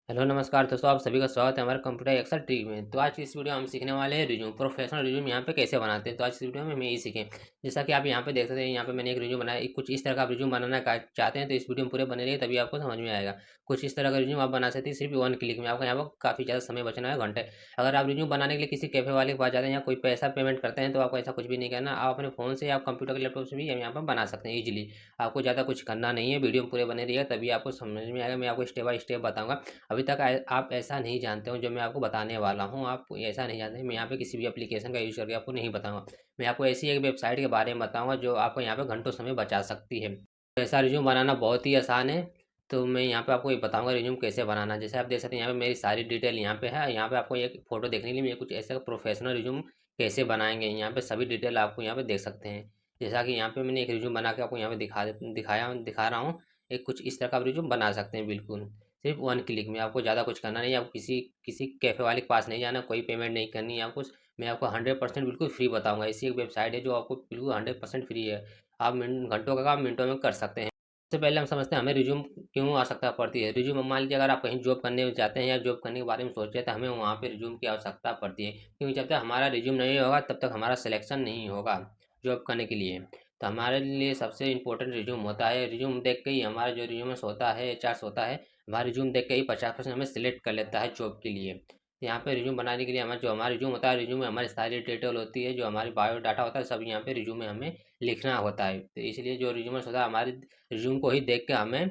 Hello नमस्कार दोस्तों, आप सभी का स्वागत है हमारे कंप्यूटर एक्सेल ट्री में। तो आज की इस वीडियो में हम सीखने वाले हैं रिज्यूम, प्रोफेशनल रिज्यूम यहाँ पे कैसे बनाते हैं। तो आज इस वीडियो में हम यही सीखें। जैसा कि आप यहाँ पे देख सकते हैं, यहाँ पे मैंने एक रिज्यूम बनाया। कुछ इस तरह का रिज्यूम बनाना चाहते हैं तो इस वीडियो में पूरे बने रहिए, तभी आपको समझ में आएगा। कुछ इस तरह का रिज्यूम आप बना सकते हैं सिर्फ 1 क्लिक में। आपको यहाँ पर काफ़ी ज़्यादा समय बचना है, घंटे। अगर आप रिज्यूम बनाने के लिए किसी कैफे वाले के पास जाते हैं या कोई पैसा पेमेंट करते हैं तो आपको ऐसा कुछ भी नहीं करना। आप अपने फ़ोन से या कंप्यूटर के लैपटॉप से भी यहाँ पर बना सकते हैं ईजिली। आपको ज़्यादा कुछ करना नहीं है, वीडियो में पूरे बने रहिए तभी आपको समझ में आएगा। मैं आपको स्टेप बाय स्टेप बताऊँगा। अभी तक आप ऐसा नहीं जानते हो जो मैं आपको बताने वाला हूँ। आप ऐसा नहीं जानते, मैं यहाँ पे किसी भी एप्लीकेशन का यूज़ करके आपको नहीं बताऊंगा। मैं आपको ऐसी एक वेबसाइट के बारे में बताऊंगा जो आपको यहाँ पे घंटों समय बचा सकती है। तो ऐसा रिज्यूम बनाना बहुत ही आसान है। तो मैं यहाँ पे आपको ये बताऊंगा रिज्यूम कैसे बनाना। जैसे आप देख सकते हैं यहाँ पे मेरी सारी डिटेल यहाँ पे है। यहाँ पे आपको एक फोटो देखने के लिए मैं कुछ ऐसा प्रोफेशनल रिज्यूम कैसे बनाएंगे, यहाँ पे सभी डिटेल आपको यहाँ पे देख सकते हैं। जैसा कि यहाँ पे मैंने एक रिज्यूम बना के आपको यहाँ पे दिखा रहा हूँ। एक कुछ इस तरह का रिज्यूम बना सकते हैं बिल्कुल सिर्फ 1 क्लिक में। आपको ज़्यादा कुछ करना नहीं है, आपको किसी किसी कैफ़े वाले के पास नहीं जाना, कोई पेमेंट नहीं करनी है आपको। मैं आपको 100% बिल्कुल फ्री बताऊंगा। ऐसी एक वेबसाइट है जो आपको बिल्कुल 100% फ्री है। आप घंटों का काम मिनटों में कर सकते हैं। सबसे पहले हम समझते हैं हमें रिज्यूम क्यों आवश्यकता पड़ती है। रिज्यूम मान लीजिए अगर आप कहीं जॉब करने जाते हैं या जॉब करने के बारे में सोच रहे हैं तो हमें वहाँ पे रिज्यूम की आवश्यकता पड़ती है, क्योंकि जब तक हमारा रिज्यूम नहीं होगा तब तक हमारा सिलेक्शन नहीं होगा जॉब करने के लिए। तो हमारे लिए सबसे इम्पोर्टेंट रिज्यूम होता है। रिज्यूम देख के ही हमारा जो रिज्यूम होता है, एचआर होता है, हमारा रिज्यूम देख के ही 50% हमें सिलेक्ट कर लेता है जॉब के लिए। तो यहाँ पे रिज्यूम बनाने के लिए हमारा रिज्यूम होता है, रिज्यूम में हमारी सारी डिटेल होती है, जो हमारी बायोडाटा होता है सब यहाँ पे रिज्यूम में हमें लिखना होता है। तो इसलिए जो रिज्यूमर्स होता है हमारे रिज्यूम को ही देख के हमें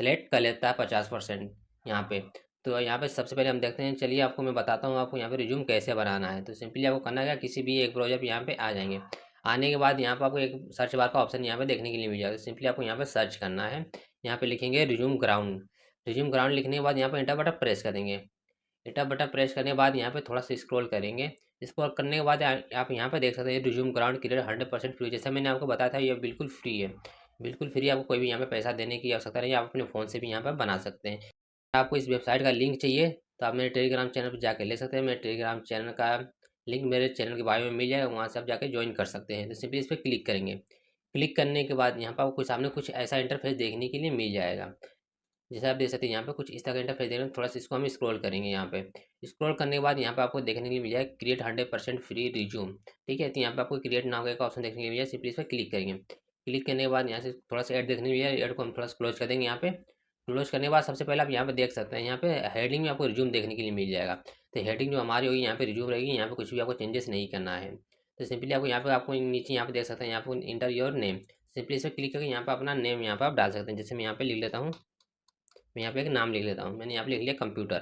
सेलेक्ट कर लेता है 50% यहाँ पे। तो यहाँ पे सबसे पहले हम देखते हैं, चलिए आपको मैं बताता हूँ आपको यहाँ पे रिज्यूम कैसे बनाना है। तो सिंपली आपको करना है किसी भी एक ब्राउज़र पे यहाँ पे आ जाएंगे। आने के बाद यहाँ पे आपको एक सर्च बार का ऑप्शन यहाँ पे देखने के लिए मिल जाएगा। तो सिंपली आपको यहाँ पे सर्च करना है। यहाँ पे लिखेंगे रिज्यूम ग्राउंड। रिज्यूम ग्राउंड लिखने के बाद यहाँ पे एंटर बटन प्रेस करेंगे। एंटर बटन प्रेस करने के बाद यहाँ पे थोड़ा सा स्क्रॉल करेंगे। स्क्रॉल करने के बाद आप यहाँ पे देख सकते हैं रिज्यूम ग्राउंड क्लियर 100% फ्री। जैसा मैंने आपको बताया था ये बिल्कुल फ्री है, बिल्कुल फ्री। आपको कोई भी यहाँ पे पैसा देने की आवश्यकता नहीं है, आप अपने फ़ोन से भी यहाँ पे बना सकते हैं। आपको इस वेबसाइट का लिंक चाहिए तो आप मेरे टेलीग्राम चैनल पर जाकर ले सकते हैं। मेरे टेलीग्राम चैनल का लिंक मेरे चैनल के बायो में मिल जाएगा, वहाँ से आप जाकर ज्वाइन कर सकते हैं। तो सिंपली इस पर क्लिक करेंगे। क्लिक करने के बाद यहाँ पर आपको सामने कुछ ऐसा इंटरफेस देखने के लिए मिल जाएगा। जैसे आप देख सकते हैं यहाँ पे कुछ इस तरह का इंटरफेस देख रहे हैं। थोड़ा सा इसको हम स्क्रॉल करेंगे। यहाँ पे स्क्रॉल करने के बाद यहाँ पे आपको देखने के लिए मिल जाएगा क्रिएट 100% फ्री रिज्यूम। ठीक है, तो यहाँ पे आपको क्रिएट नाउ का ऑप्शन देखने के लिए मिल जाएगा। सिंपली इस पर क्लिक करेंगे। क्लिक करने के बाद यहाँ से थोड़ा सा ऐड देखने के लिए मिल जाएगा। ऐड को हम थोड़ा सा क्लोज कर देंगे। यहाँ पे क्लोज करने के बाद सबसे पहले आप यहाँ पे देख सकते हैं, यहाँ पे हेडिंग में आपको रिज्यूम देखने के लिए मिल जाएगा। तो हेडिंग जो हमारी होगी यहाँ पे रिज्यूम रहेगी। यहाँ पे कुछ भी आपको चेंजेस नहीं करना है। तो सिंपली आपको नीचे यहाँ पे देख सकते हैं, यहाँ पे इंटर योर नेम। सिंपली इस पर क्लिक करके यहाँ पे अपना नेम यहाँ पे आप डाल सकते हैं। जैसे मैं यहाँ पे लिख लेता हूँ, मैं यहाँ पे एक नाम लिख लेता हूँ। मैंने यहाँ पे लिख लिया कंप्यूटर।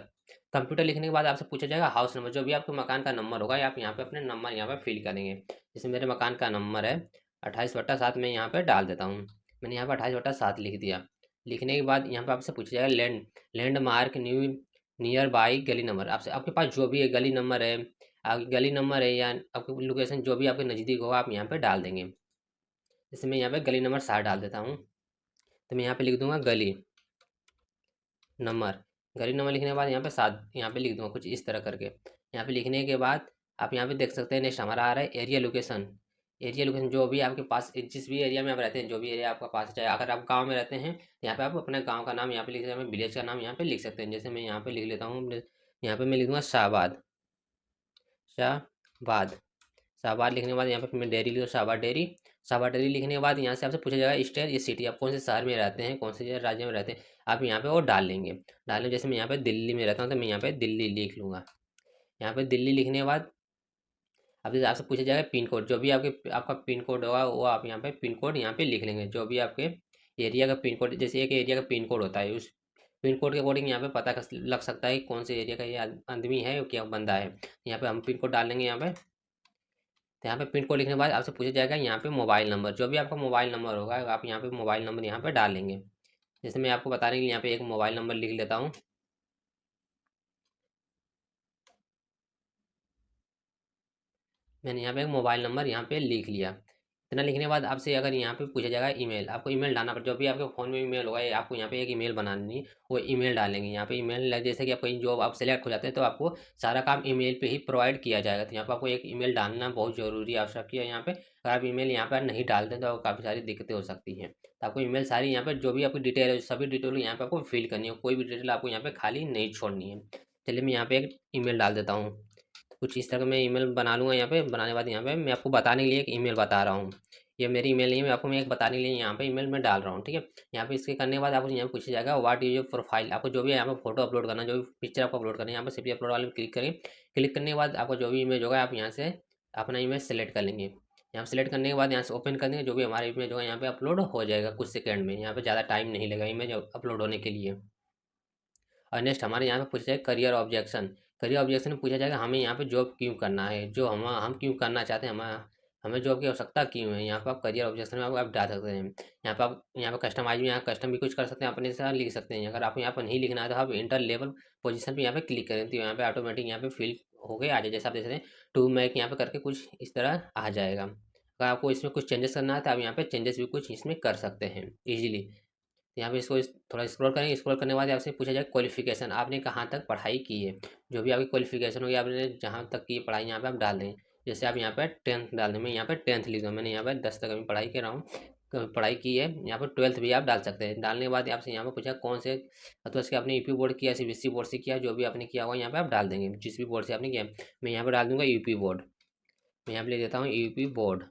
कंप्यूटर लिखने के बाद आपसे पूछा जाएगा हाउस नंबर, जो भी आपके मकान का नंबर होगा आप यहाँ पे अपने नंबर यहाँ पे फिल करेंगे। जैसे मेरे मकान का नंबर है 28/7, मैं यहाँ पे डाल देता हूँ। मैंने यहाँ पे 28/7 लिख दिया। लिखने के बाद यहाँ पे आपसे पूछा जाएगा लैंडमार्क नियर बाई गली नंबर। आपसे आपके पास जो भी है गली नंबर है, आपकी गली नंबर है या आपकी लोकेशन जो भी आपके नज़दीक होगा आप यहाँ पे डाल देंगे। जैसे मैं यहाँ पे गली नंबर 7 डाल देता हूँ। तो मैं यहाँ पे लिख दूंगा गली नंबर। गली नंबर लिखने के बाद यहाँ पे 7 यहाँ पे लिख दूंगा कुछ इस तरह करके। यहाँ पे लिखने के बाद आप यहाँ पे देख सकते हैं नेक्स्ट हमारा आ रहा है एरिया लोकेशन। एरिया लोकेशन जो भी आपके पास जिस भी एरिया में आप रहते हैं, जो भी एरिया आपका पास है, चाहे अगर आप गांव में रहते हैं यहाँ पे आप अपने गांव का नाम यहाँ पे लिख सकते हैं, विलेज का नाम यहाँ पे लिख सकते हैं। जैसे मैं यहाँ पे लिख लेता हूँ, यहाँ पे मैं लिख दूंगा शाहबाद। शाहबाद शाहबाद लिखने के बाद यहाँ पे फिर मैं डेयरी लिखूँ, शाहबाद डेयरी। शाहबाद डेयरी लिखने के बाद यहाँ से आपसे पूछा जाएगा स्टेट या सिटी, आप कौन से शहर में रहते हैं, कौन से राज्य में रहते हैं, आप यहाँ पे वो डाल लेंगे। डालें जैसे मैं यहाँ पे दिल्ली में रहता हूँ तो मैं यहाँ पे दिल्ली लिख लूँगा। यहाँ पे दिल्ली लिखने के बाद अब जैसे आपसे पूछा जाएगा पिन कोड, जो भी आपका पिन कोड होगा वो आप यहाँ पे पिन कोड यहाँ पे लिख लेंगे। जो भी आपके एरिया का पिन कोड, जैसे एक एरिया का पिन कोड होता है, उस पिन कोड के अकॉर्डिंग यहाँ पे पता लग सकता है कि कौन से एरिया का ये आदमी है क्या बंदा है। यहाँ पे हम पिन कोड डालेंगे यहाँ पे। तो यहाँ पे पिन कोड लिखने के बाद आपसे पूछा जाएगा यहाँ पे मोबाइल नंबर, जो भी आपका मोबाइल नंबर होगा आप यहाँ पे मोबाइल नंबर यहाँ पे डाल लेंगे। जैसे मैं आपको बताने के लिए यहाँ पे एक मोबाइल नंबर लिख लेता हूँ। मैंने यहाँ पे एक मोबाइल नंबर यहाँ पे लिख लिया। इतना लिखने के बाद आपसे अगर यहाँ पे पूछा जाएगा ईमेल, आपको ईमेल डालना पड़ेगा। जो भी आपके फ़ोन में ईमेल होगा, आपको यहाँ पे एक ईमेल बनानी है, वो ईमेल डालेंगे यहाँ पे। ईमेल जैसे कि आप कहीं जॉब आप सेलेक्ट हो जाते हैं तो आपको सारा काम ईमेल पे ही प्रोवाइड किया जाएगा। तो यहाँ पर आपको एक ईमेल डालना बहुत ज़रूरी आवश्यक है यहाँ पे। अगर आप ईमेल यहाँ पर नहीं डालते हैं तो काफ़ी सारी दिक्कतें हो सकती हैं। तो आपको ईमेल सारी यहाँ पर जो भी आपकी डिटेल है, सभी डिटेल यहाँ पे आपको फिल करनी है, कोई भी डिटेल आपको यहाँ पे खाली नहीं छोड़नी है। चलिए मैं यहाँ पे एक ईमेल डाल देता हूँ। कुछ इस तरह मैं ईमेल बना लूँगा। यहाँ पे बनाने के बाद यहाँ पे मैं आपको बताने के लिए एक ईमेल बता रहा हूँ। ये मेरी ईमेल नहीं है, मैं आपको एक बताने के लिए यहाँ पे ईमेल में डाल रहा हूँ, ठीक है। यहाँ पे इसके करने के बाद आपको यहाँ पे पूछा जाएगा व्हाट इज योर प्रोफाइल। आपको जो भी यहाँ पे फोटो अपलोड करना, जो भी पिक्चर आपको अपलोड करना है, यहाँ पे सिंपली अपलोड वाले में क्लिक करें। क्लिक करने के बाद आपको जो भी इमेज होगा आप यहाँ से अपना इमेज सेलेक्ट कर लेंगे। यहाँ सेलेक्ट करने के बाद यहाँ से ओपन कर देंगे। जो भी हमारा इमेज होगा यहाँ पे अपलोड हो जाएगा कुछ सेकंड में। यहाँ पे ज़्यादा टाइम नहीं लगेगा इमेज अपलोड होने के लिए। और नेक्स्ट हमारे यहाँ पे पूछा जाएगा करियर ऑब्जेक्शन। करियर ऑब्जेक्शन में पूछा जाएगा हमें यहाँ पे जॉब क्यों करना है, जो हम क्यों करना चाहते हैं, हमें जॉब की आवश्यकता क्यों है। यहाँ पर आप करियर ऑब्जेक्शन में आप डाल सकते हैं। यहाँ पर कस्टमाइज में यहाँ कस्टम भी कुछ कर सकते हैं, अपने से लिख सकते हैं। अगर आपको यहाँ पर नहीं लिखना है तो आप इंटर लेवल पोजीशन पे यहाँ पे क्लिक करें तो यहाँ पे ऑटोमेटिक यहाँ पे फिल हो गए आ जाए। जैसे आप देख सकते हैं टू मैक यहाँ पे करके कुछ इस तरह आ जाएगा। अगर आपको इसमें कुछ चेंजेस करना है तो आप यहाँ पे चेंजेस भी कुछ इसमें कर सकते हैं ईजिली। यहाँ पे इसको थोड़ा स्क्रॉल करेंगे। स्क्रॉल करने के बाद आपसे पूछा जाए क्वालिफिकेशन, आपने कहाँ तक पढ़ाई की है। जो भी आपकी क्वालिफिकेशन होगी, आपने जहाँ तक की पढ़ाई यहाँ पे आप डाल दें। जैसे आप यहाँ पे 10th डाल दें, मैं यहाँ पे 10th लिख दूँ। मैंने यहाँ पे 10 तक अभी पढ़ाई कर रहा हूँ, पढ़ाई की है। यहाँ पर 12th भी आप डाल सकते हैं। डालने के बाद आपसे यहाँ पे पूछा कौन से, तो इसके आपने यूपी बोर्ड किया, सीबीएसई बोर्ड से किया, जो भी आपने किया होगा यहाँ पे आप डाल देंगे, जिस भी बोर्ड से आपने किया। मैं यहाँ पर डाल दूँगा यूपी बोर्ड। मैं यहाँ पे लिख देता हूँ यूपी बोर्ड।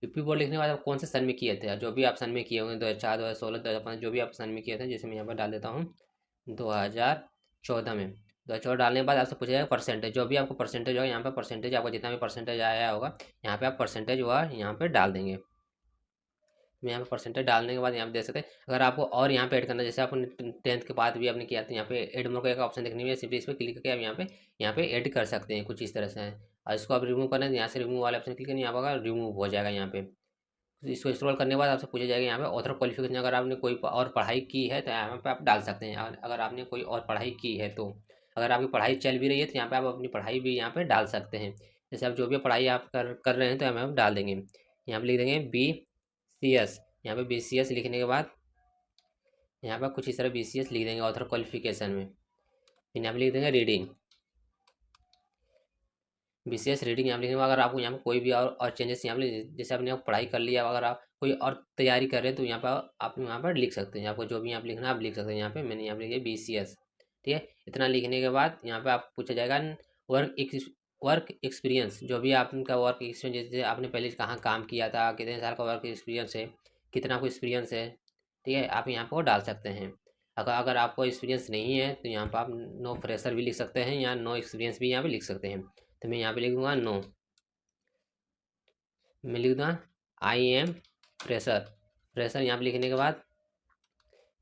यूपी बोर्ड लिखने के बाद आप कौन से सन में किए थे, जो भी आप सन में किए होंगे 2004, 2016, 2005, जो भी आप सन में किए थे। जैसे मैं यहाँ पर डाल देता हूँ 2014 में। 2014 डालने के बाद आपसे पूछा जाएगा परसेंटेज। जो भी आपको परसेंटेज होगा यहाँ पर परसेंटेज, आपको जितना भी परसेंटेज आया होगा यहाँ पे आप परसेंटेज हुआ यहाँ पे डाल देंगे। मैं यहाँ पे परसेंटेज डालने के बाद यहाँ पे देख सकते हैं। अगर आपको और यहाँ पे ऐड करना है, जैसे आपने 10th के बाद भी आपने किया तो यहाँ पे ऐड मोर का एक ऑप्शन देखने में, सिंपली इस पर क्लिक करके आप यहाँ पे ऐड कर सकते हैं कुछ इस तरह से। और इसको आप रिमूव करना है तो यहाँ से रिमूव वाले ऑप्शन क्लिक करें, यहाँ पर रिमूव हो जाएगा। यहाँ पे इसको इंस्टॉल करने के बाद आपसे पूछा जाएगा यहाँ पे ऑथर क्वालिफिकेशन। अगर आपने कोई और पढ़ाई की है तो यहाँ पे आप डाल सकते हैं। अगर आपने कोई और पढ़ाई की है तो, अगर आपकी पढ़ाई चल भी रही है तो यहाँ पे आप अपनी पढ़ाई भी यहाँ पे डाल सकते हैं। जैसे आप जो भी पढ़ाई आप कर रहे हैं तो यहाँ पे आप डाल देंगे। यहाँ पे लिख देंगे BCS। यहाँ पे BCS लिखने के बाद यहाँ पर कुछ इस तरह BCS लिख देंगे ऑथर क्वालिफिकेशन में। फिर यहाँ पे लिख देंगे रीडिंग, BCS रीडिंग यहाँ पे लिखने के बाद अगर आपको यहाँ पे कोई भी और चेंजेस यहाँ पे, जैसे आपने पढ़ाई कर लिया, अगर आप कोई और तैयारी कर रहे हैं तो यहाँ पर आप यहाँ पर लिख सकते हैं। आपको जो भी यहाँ पे लिखना है आप लिख सकते हैं। यहाँ पे मैंने यहाँ पे लिखा BCS, ठीक है। इतना लिखने के बाद यहाँ पे आप पूछा जाएगा वर्क एक्सपीरियंस। जो भी आपका वर्क एक्सपीरियंस, जैसे आपने पहले कहाँ काम किया था, कितने साल का वर्क एक्सपीरियंस है, कितना आपको एक्सपीरियंस है, ठीक है। आप यहाँ पर डाल सकते हैं। अगर आपको एक्सपीरियंस नहीं है तो यहाँ पर आप नो फ्रेशर भी लिख सकते हैं या नो एक्सपीरियंस भी यहाँ पे लिख सकते हैं। तो मैं यहाँ पे लिख दूंगा नो। मैं लिख दूंगा IM फ्रेशर। फ्रेशर यहाँ पे लिखने के बाद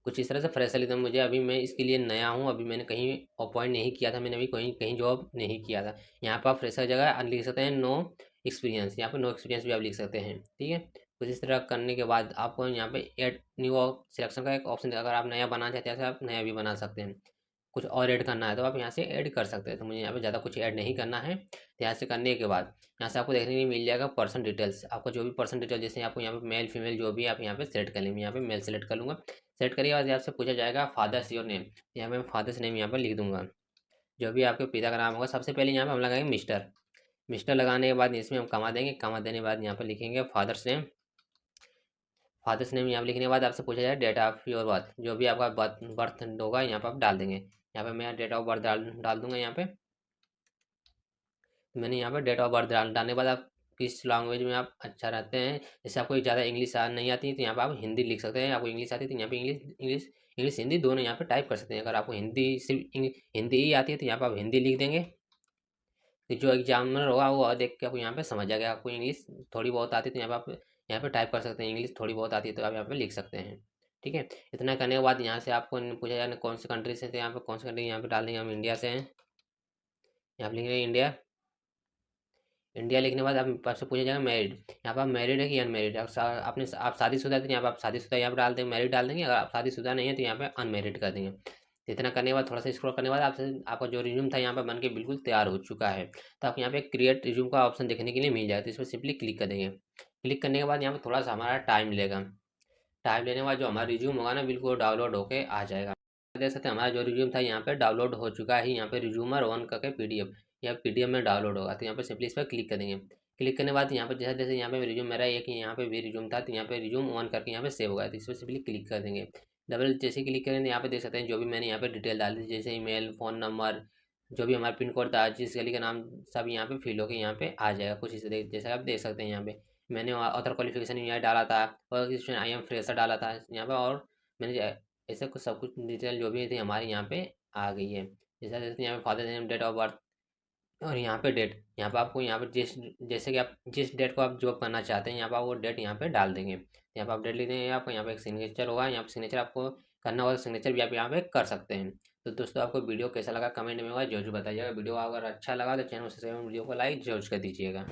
कुछ इस तरह से फ्रेशर लिखना। मुझे अभी मैं इसके लिए नया हूँ, अभी मैंने कहीं अपॉइंट नहीं किया था, मैंने अभी कहीं कहीं जॉब नहीं किया था। यहाँ पर आप फ्रेशर जगह लिख सकते हैं नो एक्सपीरियंस। यहाँ पर नो एक्सपीरियंस भी आप लिख सकते हैं, ठीक है। कुछ इस तरह करने के बाद आपको यहाँ पे एड न्यू सिलेक्शन का एक ऑप्शन, अगर आप नया बनाना चाहते हैं तो आप नया भी बना सकते हैं। कुछ और ऐड करना है तो आप यहाँ से ऐड कर सकते हैं। तो मुझे यहाँ पे ज़्यादा कुछ ऐड नहीं करना है। तो यहाँ से करने के बाद यहाँ से आपको देखने के लिए मिल जाएगा पर्सन डिटेल्स। आपको जो भी पर्सन डिटेल, जैसे आपको यहाँ पे मेल फीमेल जो भी आप यहाँ पे सेलेक्ट कर लेंगे। यहाँ पे मेल सेलेक्ट कर लूँगा। सेलेक्ट करने के बाद आपसे पूछा जाएगा फादर्स योर नेम। यहाँ पे मैं फादर्स नेम यहाँ पर लिख दूंगा। जो भी आपके पिता का नाम होगा, सबसे पहले यहाँ पे हम लगाएंगे मिस्टर। मिस्टर लगाने के बाद इसमें हम कमा देंगे। कमा देने के बाद यहाँ पर लिखेंगे फादर्स नेम। फादर्स नेम यहाँ पे लिखने के बाद आपसे पूछा जाए डेट ऑफ योर बर्थ। जो भी आपका बर्थ होगा यहाँ पर आप डाल देंगे। यहाँ पे मैं डेट ऑफ बर्थ डाल दूंगा। यहाँ पे मैंने यहाँ पे डेट ऑफ बर्थ डालने के बाद आप किस लैंग्वेज में आप अच्छा रहते हैं, जैसे आपको ज़्यादा इंग्लिश नहीं आती तो यहाँ पे आप हिंदी लिख सकते हैं। आपको इंग्लिश आती है तो यहाँ पे इंग्लिश हिंदी दोनों यहाँ पे टाइप कर सकते हैं। अगर आपको हिंदी सिर्फ हिंदी ही आती है तो यहाँ पे आप हिंदी लिख देंगे। तो जो एग्जामिनर होगा वो देख के आपको यहाँ पे समझ आ गया। आपको इंग्लिश थोड़ी बहुत आती है तो यहाँ पे आप यहाँ पे टाइप कर सकते हैं। इंग्लिश थोड़ी बहुत आती है तो आप यहाँ पे लिख सकते हैं, ठीक है। इतना करने के बाद यहाँ से आपको पूछा जाए कौन सी कंट्री से, तो यहाँ पे कौन सी कंट्री यहाँ पे डाल देंगे। हम इंडिया से हैं, यहाँ पे लिखेंगे इंडिया। इंडिया लिखने के बाद आपसे पूछा जाएगा मैरिड। यहाँ पर आप मैरिड है कि अनमेरिड। आपने आप शादीशुदा है तो यहाँ पर आप शादीशुदा यहाँ पर डाल देंगे, मैरिड डाल देंगे। अगर आप शादीशुदा नहीं है तो यहाँ पे अनमेरिड कर देंगे। तो इतना करने के बाद थोड़ा सा स्क्रॉल करने के बाद आपसे आपका जो रिज्यूम था यहाँ पर बन के बिल्कुल तैयार हो चुका है। तो आपको यहाँ पे क्रिएट रिज्यूम का ऑप्शन देखने के लिए मिल जाएगा। तो इस पर सिंपली क्लिक कर देंगे। क्लिक करने के बाद यहाँ पे थोड़ा सा हमारा टाइम लेगा। टाइम लेने के बाद जो हमारा रिज्यूम होगा ना बिल्कुल डाउनलोड होके आ जाएगा। देख सकते हैं हमारा जो रिज्यूम था यहाँ पे डाउनलोड हो चुका है। यहाँ पे रिज्यूमर वन करके पीडीएफ, यहाँ पीडीएफ में डाउनलोड होगा। तो यहाँ पे सिंपली इस पर क्लिक करेंगे। क्लिक करने के बाद यहाँ पे जैसे जैसे यहाँ पे रिज्यूम मेरा एक यहाँ पे भी रिज्यूम था, तो यहाँ पे रिज्यूम वन करके यहाँ पे सेव होगा। तो इस पर सिंपली क्लिक कर देंगे। डबल जैसे क्लिक करेंगे यहाँ पे देख सकते हैं जो भी मैंने यहाँ पे डिटेल डाल दी, जैसे ईमेल, फ़ोन नंबर, जो भी हमारा पिन कोड था, जिस गली का नाम, सब यहाँ पे फिल होकर यहाँ पे आ जाएगा। कुछ इस तरह जैसे आप देख सकते हैं यहाँ पे मैंने ऑथर क्वालिफिकेशन यहाँ डाला था, और इसमें आई एम फ्रेशर डाला था यहाँ पे, और मैंने ऐसे कुछ सब कुछ डिटेल जो भी थी हमारी यहाँ पे आ गई है। जैसे जैसे यहाँ पे father name, date of birth, और यहाँ पे डेट, यहाँ पे आपको यहाँ पे जिस, जैसे कि आप जिस डेट को आप जॉब करना चाहते हैं यहाँ पे आप वो डेट यहाँ पे डाल देंगे। यहाँ पे आप डेट लिख देंगे। आपको यहाँ पे एक सिग्नेचर होगा, यहाँ पे सिग्नेचर आपको करना होगा, सिग्नेचर भी आप यहाँ पे कर सकते हैं। तो दोस्तों आपको वीडियो कैसा लगा कमेंट में होगा जरूर बताइएगा। वीडियो अगर अच्छा लगा तो चैनल से वीडियो को लाइक जरूर कर दीजिएगा।